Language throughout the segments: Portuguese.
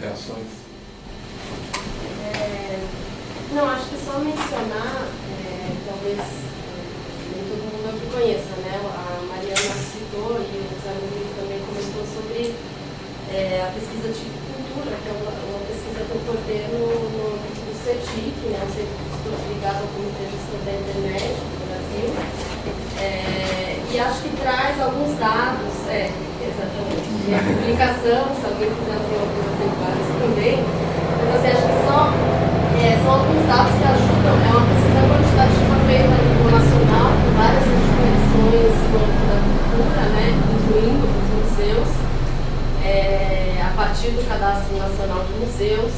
reações? Não, acho que só mencionar, talvez nem todo mundo aqui conheça, né? A Mariana citou e o Zé Rodrigo também comentou sobre a pesquisa de cultura, que é uma pesquisa que eu coordeno no CETIC, né? O Centro de Estudos ligado ao Comitê de Gestão da Internet do Brasil. E acho que traz alguns dados, exatamente, e a publicação, se alguém quiser ver alguns exemplares também, mas assim, acho que são alguns dados que ajudam, é uma pesquisa quantitativa feita a nível nacional, com várias instituições no âmbito da cultura, né, incluindo os museus, a partir do Cadastro Nacional de Museus.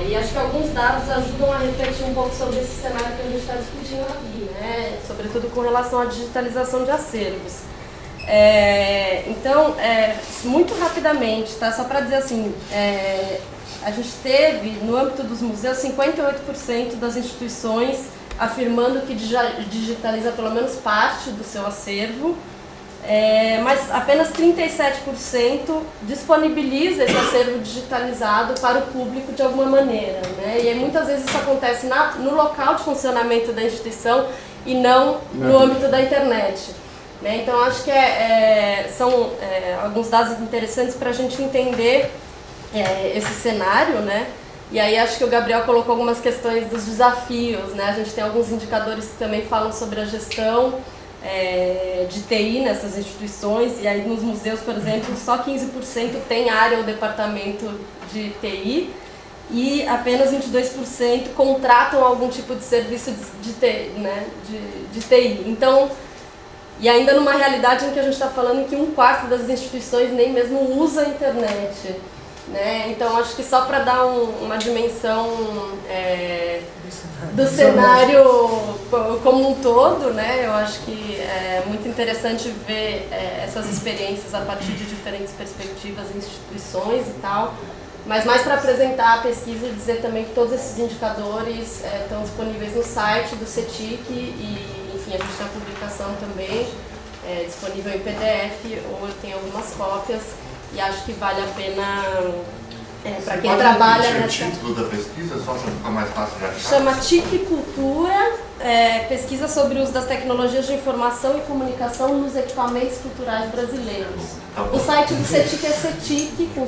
E acho que alguns dados ajudam a refletir um pouco sobre esse cenário que a gente está discutindo aqui, né? Sobretudo com relação à digitalização de acervos. Então, muito rapidamente, tá? Só para dizer assim, a gente teve, no âmbito dos museus, 58% das instituições afirmando que digitaliza pelo menos parte do seu acervo, mas apenas 37% disponibiliza esse acervo digitalizado para o público de alguma maneira, né? E aí, muitas vezes isso acontece no local de funcionamento da instituição e não no âmbito da internet, né? Então acho que são alguns dados interessantes para a gente entender esse cenário, né? E aí acho que o Gabriel colocou algumas questões dos desafios, né? A gente tem alguns indicadores que também falam sobre a gestão de TI nessas instituições, e aí nos museus, por exemplo, só 15% tem área ou departamento de TI e apenas 22% contratam algum tipo de serviço de TI, né? de TI. Então, e ainda numa realidade em que a gente está falando que 1/4 das instituições nem mesmo usa a internet, né? Então acho que só para dar uma dimensão do cenário como um todo, né? Eu acho que é muito interessante ver essas experiências a partir de diferentes perspectivas e instituições e tal, mas mais para apresentar a pesquisa e dizer também que todos esses indicadores estão disponíveis no site do CETIC e, enfim, a gente tem a publicação também disponível em PDF, ou eu tenho algumas cópias. E acho que vale a pena para quem trabalha nessa... O título da pesquisa, só para ficar mais fácil de achar? Chama TIC Cultura, pesquisa sobre o uso das tecnologias de informação e comunicação nos equipamentos culturais brasileiros. O site do CETIC é cetic.com.br.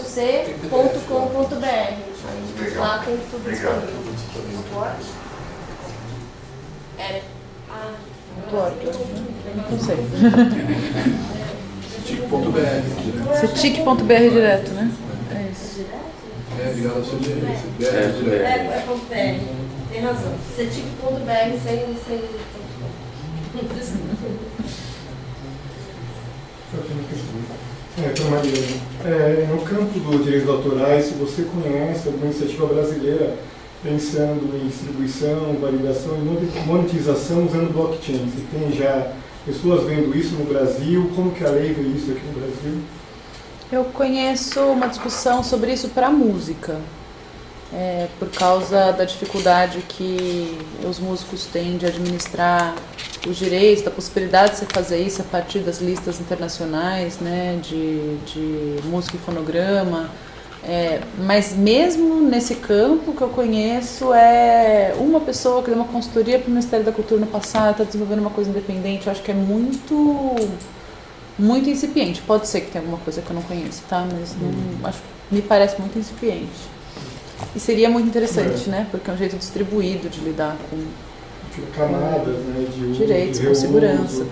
Lá tem tudo disponível. Não sei. Cetic.br. Cetic.br direto, né? É isso. Ligado ao seu direito. .br. Tem razão. Cetic.br sem... Mariana, no campo dos direitos autorais, se você conhece alguma iniciativa brasileira pensando em distribuição, validação e monetização usando blockchain, você tem já pessoas vendo isso no Brasil? Como que a lei vê isso aqui no Brasil? Eu conheço uma discussão sobre isso para a música, por causa da dificuldade que os músicos têm de administrar os direitos, da possibilidade de você fazer isso a partir das listas internacionais, né, de música e fonograma. Mas mesmo nesse campo que eu conheço, uma pessoa que deu uma consultoria para o Ministério da Cultura no passado, está desenvolvendo uma coisa independente. Eu acho que é muito incipiente. Pode ser que tenha alguma coisa que eu não conheço, tá? Mas me parece muito incipiente. E seria muito interessante, né? Porque é um jeito distribuído de lidar com camadas, né, de direitos, com segurança.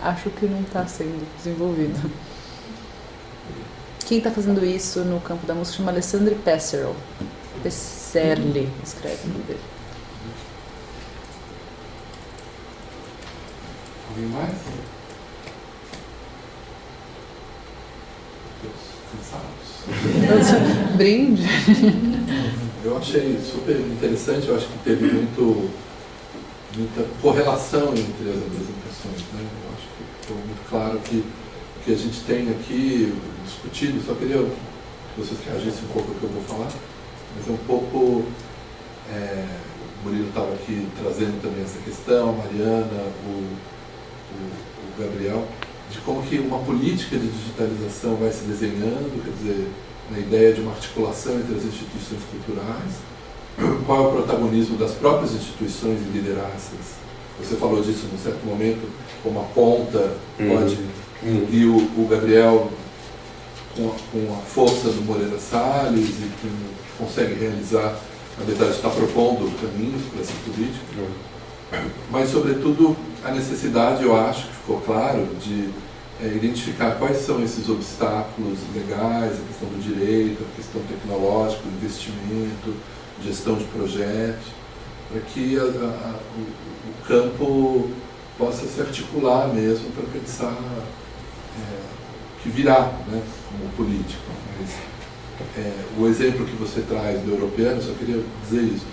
Acho que não está sendo desenvolvido. Quem está fazendo isso no campo da música chama Alessandro Pesserli, escreve o nome dele. Alguém mais? Cansados. Brinde. Eu achei super interessante, eu acho que teve muita correlação entre as apresentações, né? Eu acho que ficou muito claro que o que a gente tem aqui discutido, só queria que vocês reagissem um pouco ao que eu vou falar, mas é um pouco, o Murilo estava aqui trazendo também essa questão, a Mariana, o Gabriel, de como que uma política de digitalização vai se desenhando, quer dizer, a ideia de uma articulação entre as instituições culturais, qual é o protagonismo das próprias instituições e lideranças. Você falou disso num certo momento, como a ponta pode, e o Gabriel com a força do Moreira Salles e que consegue realizar, na verdade está propondo caminhos para essa política, mas sobretudo a necessidade, eu acho que ficou claro, de identificar quais são esses obstáculos legais, a questão do direito, a questão tecnológica, o investimento, gestão de projetos, para que o campo possa se articular mesmo para pensar que virá, né, como político. Mas, o exemplo que você traz do Europeano, só queria dizer isso,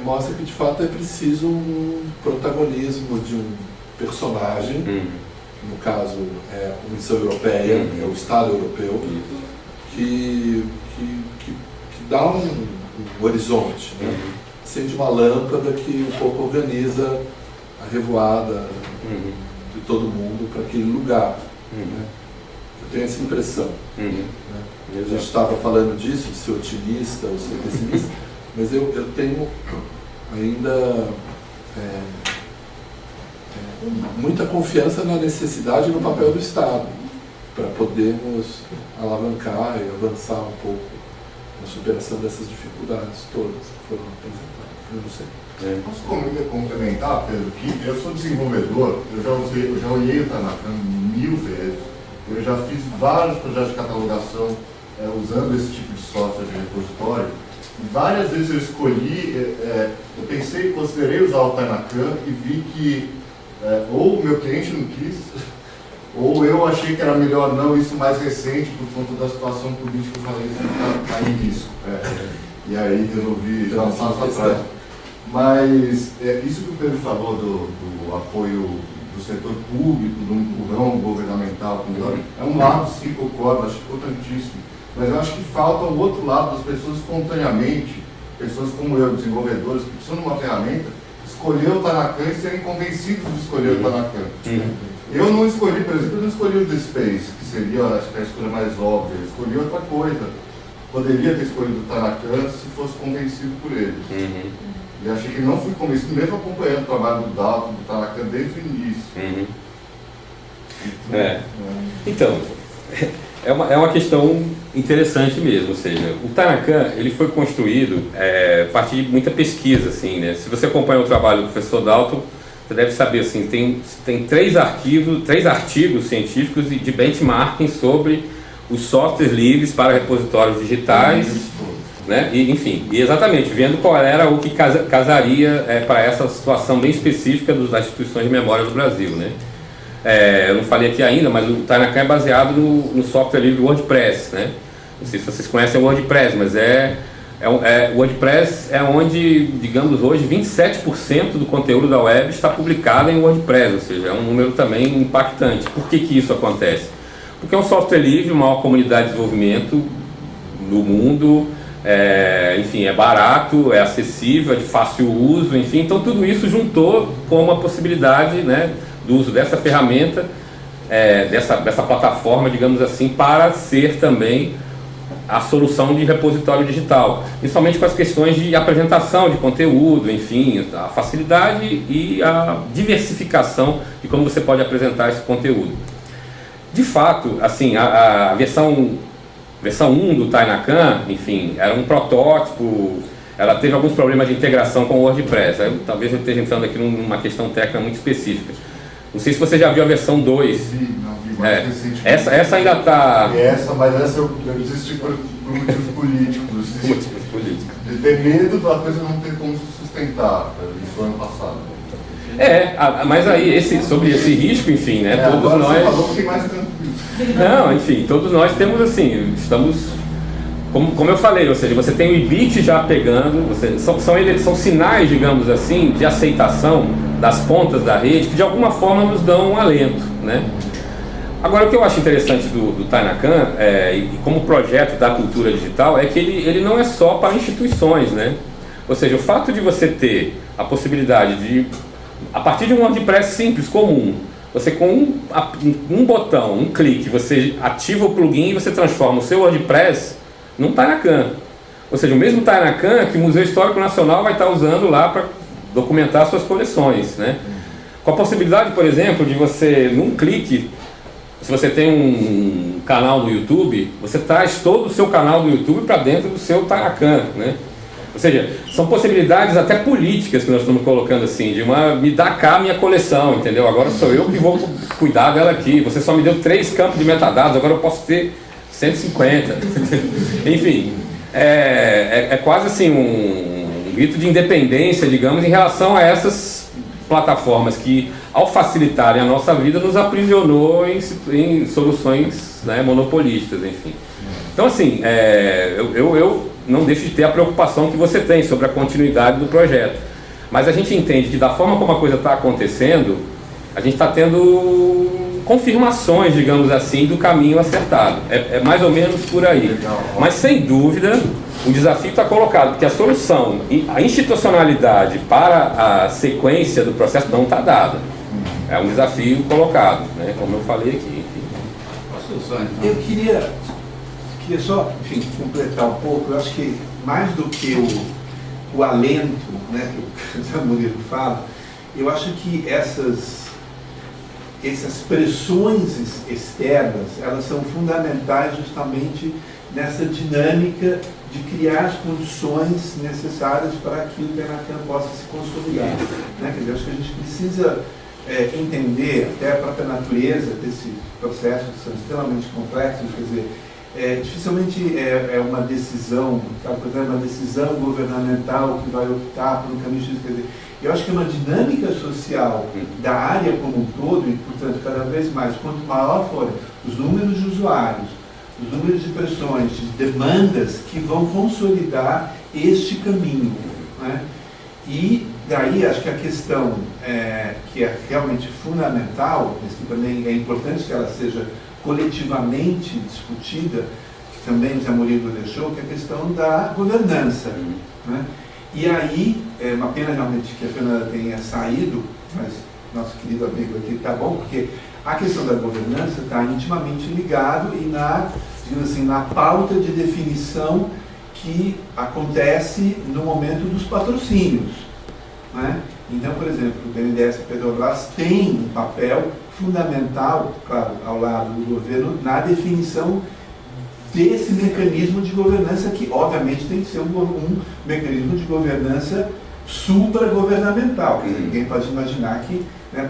mostra que de fato é preciso um protagonismo de um personagem, que no caso é a Comissão Europeia, é o Estado Europeu, que dá um horizonte, né? Acende uma lâmpada que um pouco organiza a revoada de todo mundo para aquele lugar. Né? Eu tenho essa impressão. Né? A gente estava falando disso, de ser otimista ou ser pessimista, mas eu tenho ainda muita confiança na necessidade e no papel do Estado para podermos alavancar e avançar um pouco na superação dessas dificuldades todas que foram apresentadas. Eu não sei. Posso complementar, Pedro, que eu sou desenvolvedor, eu já olhei o Tanacan 1000 vezes, eu já fiz vários projetos de catalogação usando esse tipo de software de repositório. Várias vezes eu escolhi, eu pensei, considerei usar o Tanacan e vi que ou o meu cliente não quis, ou eu achei que era melhor não, isso mais recente, por conta da situação política, eu falei, isso está em risco. E aí resolvi dar um passo atrás. Mas isso que o Pedro falou do apoio do setor público, do empurrão governamental, é um lado, sim, concordo, acho importantíssimo. Mas eu acho que falta o outro lado das pessoas espontaneamente, pessoas como eu, desenvolvedores, que precisam de uma ferramenta, escolher o Tanacan e serem convencidos de escolher o Tanacan. Eu não escolhi, por exemplo, eu não escolhi o The Space, que seria acho que a escolha mais óbvia, eu escolhi outra coisa. Poderia ter escolhido o Tanacan se fosse convencido por eles. E achei que não fui convencido, mesmo acompanhando o trabalho do Dalton, do Tanacan desde o início. Então, é uma questão interessante mesmo, ou seja, o Tanacan ele foi construído a partir de muita pesquisa, assim, né? Se você acompanha o trabalho do professor Dalton, você deve saber, assim, tem três artigos científicos de benchmarking sobre os softwares livres para repositórios digitais, né? E, enfim, e exatamente, vendo qual era o que casaria para essa situação bem específica das instituições de memória do Brasil, né? Eu não falei aqui ainda, mas o Tanacan é baseado no software livre WordPress, né? Não sei se vocês conhecem o WordPress, mas o WordPress é onde, digamos hoje, 27% do conteúdo da web está publicado em WordPress, ou seja, é um número também impactante. Por que isso acontece? Porque é um software livre, maior comunidade de desenvolvimento no mundo, enfim, é barato, é acessível, é de fácil uso, enfim, então tudo isso juntou com uma possibilidade, né, do uso dessa ferramenta, dessa plataforma, digamos assim, para ser também a solução de repositório digital, principalmente com as questões de apresentação de conteúdo, enfim, a facilidade e a diversificação de como você pode apresentar esse conteúdo. De fato, assim, a versão 1 do Tanacan, enfim, era um protótipo, ela teve alguns problemas de integração com o WordPress. Talvez eu esteja entrando aqui numa questão técnica muito específica. Não sei se você já viu a versão 2. Não vi mais recentemente. Essa ainda está... Mas essa eu desisti por motivos políticos. De ter medo da coisa não ter como se sustentar. Isso foi ano passado. Mas aí, sobre esse risco, enfim, né, todos nós... Você falou que tem mais tranquilo. Não, enfim, todos nós temos, assim, estamos... Como eu falei, ou seja, você tem o IBIT já pegando, são sinais, digamos assim, de aceitação das pontas da rede que de alguma forma nos dão um alento, né? Agora, o que eu acho interessante do Tanacan, e como projeto da cultura digital, é que ele não é só para instituições, né? Ou seja, o fato de você ter a possibilidade de, a partir de um WordPress simples, comum, você com um botão, um clique, você ativa o plugin e você transforma o seu WordPress num Tanacan. Ou seja, o mesmo Tanacan que o Museu Histórico Nacional vai estar usando lá para documentar suas coleções, né? Com a possibilidade, por exemplo, de você, num clique, se você tem um canal no YouTube, você traz todo o seu canal do YouTube para dentro do seu Tanacan, né? Ou seja, são possibilidades até políticas que nós estamos colocando assim, de me dá cá a minha coleção, entendeu? Agora sou eu que vou cuidar dela aqui. Você só me deu 3 campos de metadados, agora eu posso ter 150. Enfim, é quase assim um grito de independência, digamos, em relação a essas plataformas que, ao facilitarem a nossa vida, nos aprisionou em soluções, né, monopolistas, enfim. Então, assim, eu não deixo de ter a preocupação que você tem sobre a continuidade do projeto. Mas a gente entende que, da forma como a coisa está acontecendo, a gente está tendo confirmações, digamos assim, do caminho acertado. É mais ou menos por aí. Mas, sem dúvida, o desafio está colocado, porque a solução, a institucionalidade para a sequência do processo não está dada. É um desafio colocado, né, como eu falei aqui. Enfim. Eu queria só, enfim, completar um pouco. Eu acho que mais do que o alento, né, que o Zé Murilo fala, eu acho que essas pressões externas, elas são fundamentais justamente nessa dinâmica de criar as condições necessárias para que o Tanacan possa se consolidar. Né? Quer dizer, acho que a gente precisa entender até a própria natureza desse processo, que são extremamente complexos. Quer dizer, dificilmente é uma decisão, uma decisão governamental que vai optar por um caminho X. Quer dizer, eu acho que é uma dinâmica social da área como um todo, e, portanto, cada vez mais, quanto maior forem os números de usuários, os números de pressões, de demandas que vão consolidar este caminho. Né? E daí acho que a questão que é realmente fundamental, mas que também é importante que ela seja coletivamente discutida, que também o Zé Murilo deixou, que é a questão da governança. Né? E aí, é uma pena realmente que a Fernanda tenha saído, mas nosso querido amigo aqui está bom, porque a questão da governança está intimamente ligado e digamos assim, na pauta de definição que acontece no momento dos patrocínios. Né? Então, por exemplo, o BNDES e a Petrobras têm um papel fundamental, claro, ao lado do governo, na definição desse mecanismo de governança, que obviamente tem que ser um mecanismo de governança supragovernamental. Quer dizer, ninguém pode imaginar que, né,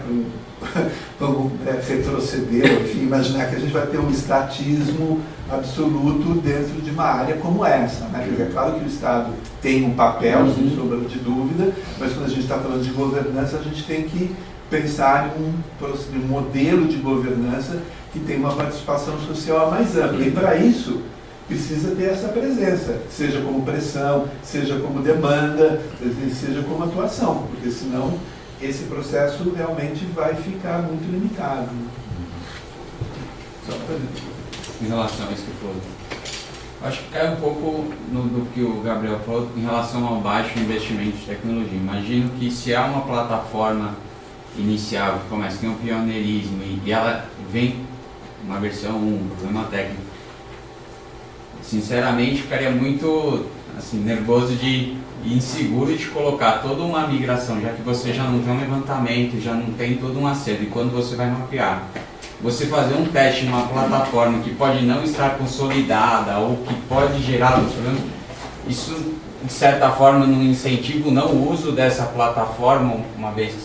vamos retroceder, enfim, imaginar que a gente vai ter um estatismo absoluto dentro de uma área como essa. Né? Quer dizer, é claro que o Estado tem um papel, sem sombra de dúvida, mas quando a gente está falando de governança, a gente tem que pensar em um modelo de governança que tem uma participação social mais ampla. E para isso, precisa ter essa presença, seja como pressão, seja como demanda, seja como atuação, porque senão esse processo realmente vai ficar muito limitado. Só em relação a isso que falou, acho que cai um pouco do que o Gabriel falou em relação ao baixo investimento de tecnologia. Imagino que se há uma plataforma inicial que começa, tem um pioneirismo e ela vem uma versão 1, problema técnico, sinceramente ficaria muito assim, nervoso e inseguro de colocar toda uma migração, já que você já não tem um levantamento, já não tem todo um acerto, e quando você vai mapear, você fazer um teste em uma plataforma que pode não estar consolidada ou que pode gerar um problema, isso de certa forma não incentiva o uso dessa plataforma, uma vez que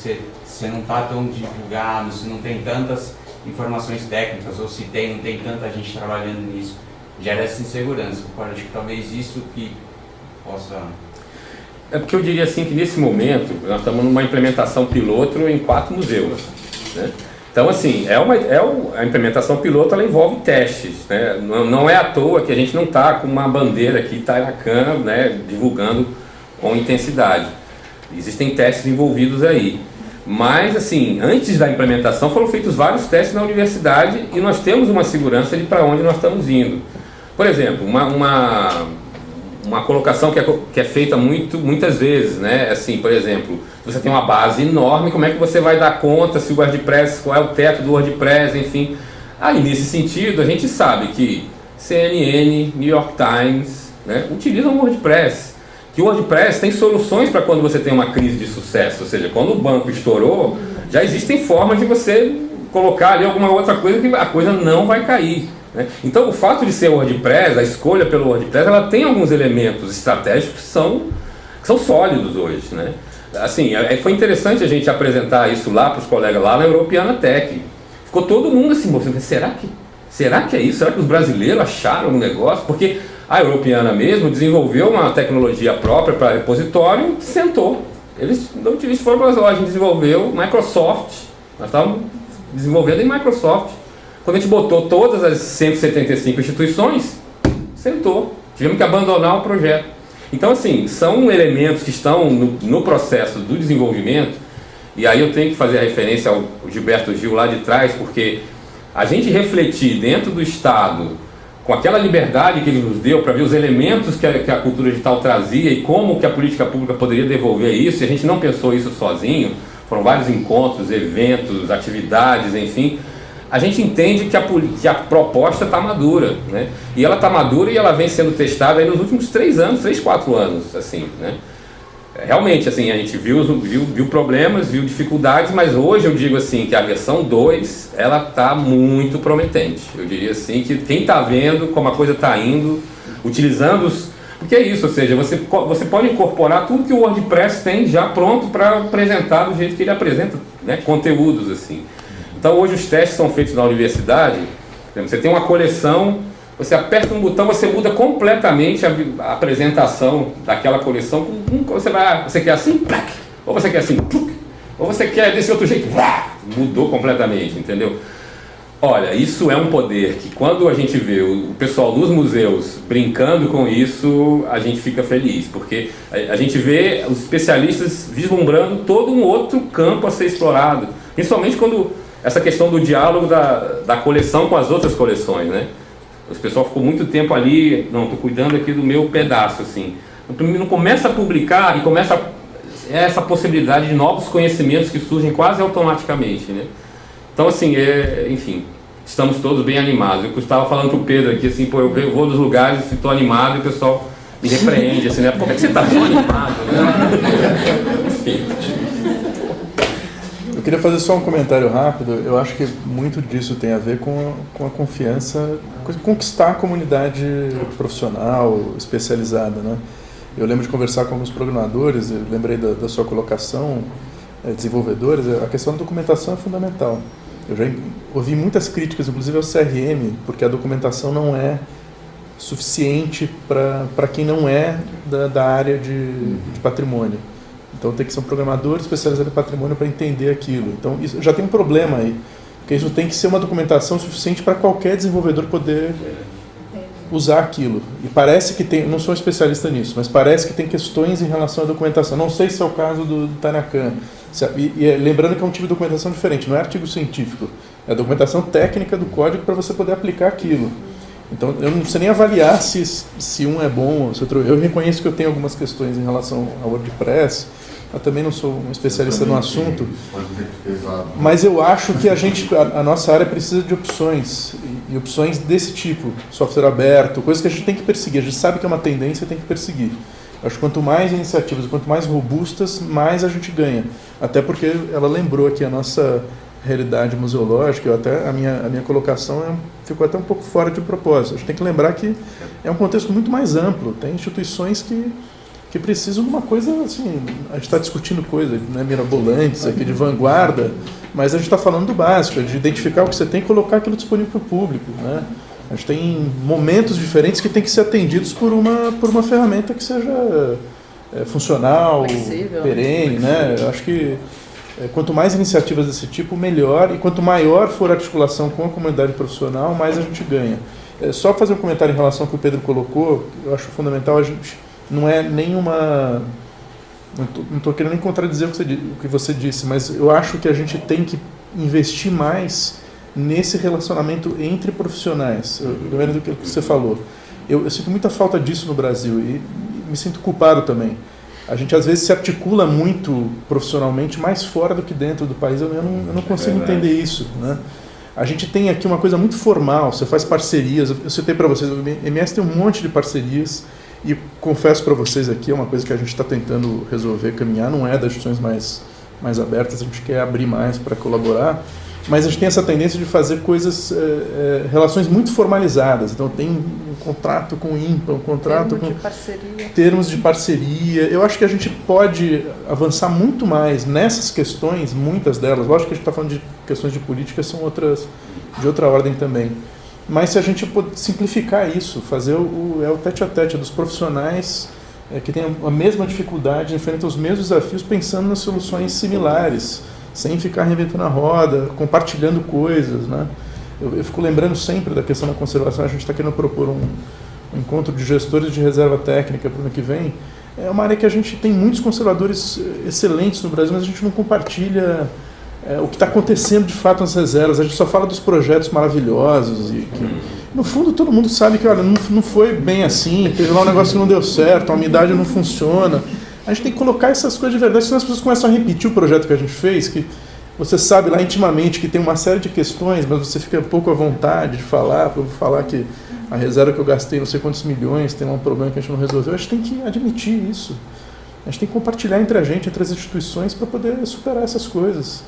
você não está tão divulgado, se não tem tantas informações técnicas, ou se tem, não tem tanta gente trabalhando nisso, gera essa insegurança. Eu acho que talvez isso que possa... É porque eu diria assim que nesse momento nós estamos numa implementação piloto em 4 museus, né? Então assim, a implementação piloto, ela envolve testes, né? Não é à toa que a gente não está com uma bandeira aqui Tanacan, né, divulgando com intensidade. Existem testes envolvidos aí. Mas, assim, antes da implementação foram feitos vários testes na universidade e nós temos uma segurança de para onde nós estamos indo. Por exemplo, uma colocação que é feita muitas vezes, né? Assim, por exemplo, você tem uma base enorme, como é que você vai dar conta se o WordPress, qual é o teto do WordPress, enfim. Aí, nesse sentido, a gente sabe que CNN, New York Times, né, utilizam o WordPress. Que o WordPress tem soluções para quando você tem uma crise de sucesso, ou seja, quando o banco estourou, já existem formas de você colocar ali alguma outra coisa que a coisa não vai cair. Né? Então, o fato de ser WordPress, a escolha pelo WordPress, ela tem alguns elementos estratégicos que são sólidos hoje. Né? Assim, foi interessante a gente apresentar isso lá para os colegas lá na Europeana Tech. Ficou todo mundo assim, será que é isso? Será que os brasileiros acharam um negócio? Porque a Europeana mesmo desenvolveu uma tecnologia própria para repositório e sentou. Eles foram para as lojas, a gente desenvolveu Microsoft. Nós estávamos desenvolvendo em Microsoft. Quando a gente botou todas as 175 instituições, sentou. Tivemos que abandonar o projeto. Então, assim, são elementos que estão no processo do desenvolvimento. E aí eu tenho que fazer a referência ao Gilberto Gil lá de trás, porque a gente refletir dentro do Estado, com aquela liberdade que ele nos deu para ver os elementos que a cultura digital trazia e como que a política pública poderia devolver isso, e a gente não pensou isso sozinho, foram vários encontros, eventos, atividades, enfim, a gente entende que a proposta está madura, né? E ela está madura e ela vem sendo testada aí nos últimos 3 anos, 3, 4 anos, assim, né? Realmente, assim, a gente viu problemas, viu dificuldades, mas hoje eu digo assim que a versão 2, ela está muito prometente. Eu diria assim que quem está vendo como a coisa está indo, utilizando porque é isso, ou seja, você pode incorporar tudo que o WordPress tem já pronto para apresentar do jeito que ele apresenta, né, conteúdos assim. Então hoje os testes são feitos na universidade, você tem uma coleção, você aperta um botão, você muda completamente a apresentação daquela coleção. Você quer assim, ou você quer assim, ou você quer desse outro jeito, mudou completamente, entendeu? Olha, isso é um poder que quando a gente vê o pessoal dos museus brincando com isso, a gente fica feliz, porque a gente vê os especialistas vislumbrando todo um outro campo a ser explorado, principalmente quando essa questão do diálogo da coleção com as outras coleções, né? O pessoal ficou muito tempo ali, não, estou cuidando aqui do meu pedaço, assim. Não começa a publicar e começa essa possibilidade de novos conhecimentos que surgem quase automaticamente, né? Então, assim, enfim, estamos todos bem animados. Eu estava falando para o Pedro aqui, assim, pô, eu vou dos lugares e estou animado e o pessoal me repreende, assim, né? Por que você está tão animado, né? Enfim. Eu queria fazer só um comentário rápido. Eu acho que muito disso tem a ver com a confiança, conquistar a comunidade profissional, especializada, né? Eu lembro de conversar com alguns programadores, eu lembrei da sua colocação, desenvolvedores, a questão da documentação é fundamental. Eu já ouvi muitas críticas, inclusive ao CRM, porque a documentação não é suficiente para quem não é da área de patrimônio. Então tem que ser um programador especializado em patrimônio para entender aquilo. Então isso já tem um problema aí, porque isso tem que ser uma documentação suficiente para qualquer desenvolvedor poder usar aquilo. E parece que tem, não sou especialista nisso, mas parece que tem questões em relação à documentação. Não sei se é o caso do Tanacan. Lembrando que é um tipo de documentação diferente, não é artigo científico, é a documentação técnica do código para você poder aplicar aquilo. Então eu não sei nem avaliar se um é bom ou se outro. Eu reconheço que eu tenho algumas questões em relação ao WordPress. Eu também não sou um especialista no assunto, mas eu acho que a nossa área precisa de opções, e opções desse tipo, software aberto, coisas que a gente tem que perseguir. A gente sabe que é uma tendência e tem que perseguir. Eu acho que quanto mais iniciativas, quanto mais robustas, mais a gente ganha. Até porque ela lembrou aqui a nossa realidade museológica, a minha colocação ficou até um pouco fora de propósito. A gente tem que lembrar que é um contexto muito mais amplo, tem instituições que precisam de uma coisa, assim, a gente está discutindo coisas, né, mirabolantes aqui, de vanguarda, mas a gente está falando do básico, de identificar o que você tem e colocar aquilo disponível para o público, né? A gente tem momentos diferentes que tem que ser atendidos por uma ferramenta que seja funcional, flexível, perene, né? Eu acho que quanto mais iniciativas desse tipo, melhor, e quanto maior for a articulação com a comunidade profissional, mais a gente ganha. Só fazer um comentário em relação ao que o Pedro colocou, eu acho fundamental, a gente não é nenhuma... Não estou querendo nem contradizer o que você disse, mas eu acho que a gente tem que investir mais nesse relacionamento entre profissionais. Eu lembro do que você falou. Eu sinto muita falta disso no Brasil e me sinto culpado também. A gente às vezes se articula muito profissionalmente mais fora do que dentro do país. Eu não consigo entender isso, né? A gente tem aqui uma coisa muito formal, você faz parcerias. Eu citei para vocês, o MS tem um monte de parcerias e confesso para vocês aqui, é uma coisa que a gente está tentando resolver, caminhar, não é das instituições mais abertas, a gente quer abrir mais para colaborar, mas a gente tem essa tendência de fazer coisas, relações muito formalizadas. Então tem um contrato com o INPA, um contrato com termos de parceria. Eu acho que a gente pode avançar muito mais nessas questões, muitas delas. Lógico que a gente está falando de questões de política, são outras de outra ordem também. Mas se a gente pode simplificar isso, fazer o tete-a-tete dos profissionais que têm a mesma dificuldade, enfrentam os mesmos desafios, pensando nas soluções similares, sem ficar reinventando a roda, compartilhando coisas, né? Eu fico lembrando sempre da questão da conservação. A gente está querendo propor um encontro de gestores de reserva técnica para o ano que vem. É uma área que a gente tem muitos conservadores excelentes no Brasil, mas a gente não compartilha o que está acontecendo de fato nas reservas. A gente só fala dos projetos maravilhosos e que, no fundo, todo mundo sabe que olha, não foi bem assim, teve lá um negócio que não deu certo, a umidade não funciona. A gente tem que colocar essas coisas de verdade, senão as pessoas começam a repetir o projeto que a gente fez, que você sabe lá intimamente que tem uma série de questões, mas você fica pouco à vontade de falar, para falar que a reserva que eu gastei não sei quantos milhões, tem um problema que a gente não resolveu. A gente tem que admitir isso. A gente tem que compartilhar entre a gente, entre as instituições, para poder superar essas coisas.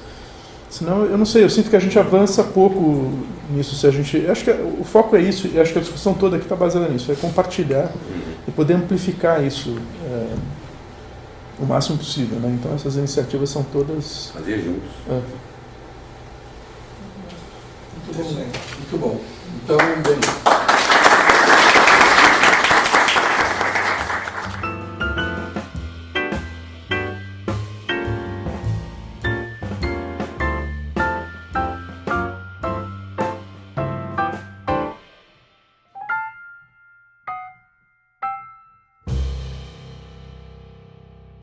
Senão, eu não sei, eu sinto que a gente avança pouco nisso. Se a gente, acho que o foco é isso, e acho que a discussão toda aqui está baseada nisso, é compartilhar e poder amplificar isso o máximo possível, né? Então essas iniciativas são todas... Fazer juntos. Muito bom. Então, bem...